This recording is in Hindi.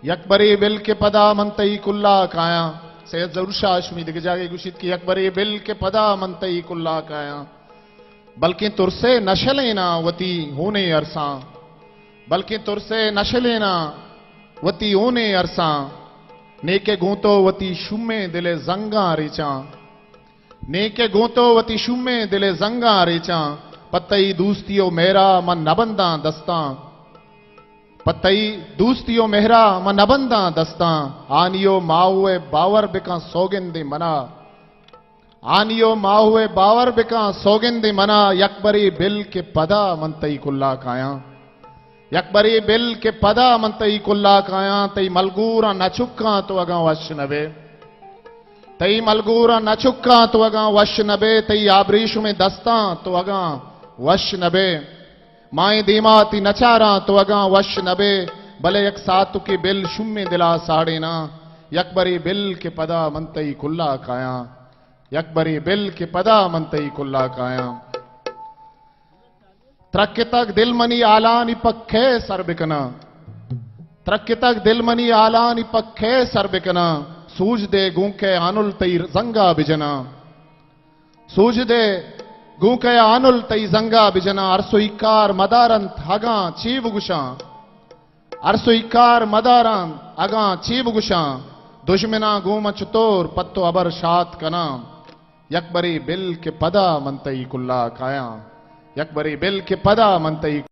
यकबरी बिल के पदा मंतई कुल्ला काया सैयद जरूर शाह हाशमी दिख जागे गुशित की यकबरी बिल के पदा मंतई कुल्ला काया बल्कि तुरसे नशलेना वती होने अरसा बल्कि तुरसे नशलेना वती होने अरसा नेके गूंतो वती शुमे दिले जंगा रेचा नेके गूंतो वती शुमे दिले जंगा रेचा पतई दूस्तियो मेरा मन नबंदा दस्ता पतई दूस्तियो मेहरा मन नबंदा दस्ता आनियो माहुए बावर बिका सौगिंदे मना आनियो माहुए बावर बिका सौगिंदे मना यकबरी बिल के पदा मंतई कुल्ला काया यकबरी बिल के पदा मंतई कुल्ला काया तई मलगूरा न चुक्का तो अगा वश नबे तई मलगूरा न चुक्का तो अगा वश नबे तई आबरीश में दस्ता तो अगा वश नबे माए दीमाती नचारा तो अगा वश नबे भले एक सातु की बिल शुम्मे दिला साड़े ना यकबरी बिल के पदा मंतई कुल्ला काया यकबरी बिल के पदा मंतई कुल्ला काया त्रक्के तक दिल मनी आलानी पक्खे सरबिकना त्रक्के तक दिल मनी आलानी पक्खे सरबिकना सूझ दे गूंके आनुल तई जंगा बिजना सूझ दे गूंके आनुल तई जंगा बिजना अरसो इकार मदारन हगा चीब गुशा अरसो इकार मदारन अगा चीब गुशा दुश्मना गूमच तोर पत्तो अबर शात कना यकबरी बिल के पदा मंतई कुल्ला काया यकबरी बिल के पदा मंतई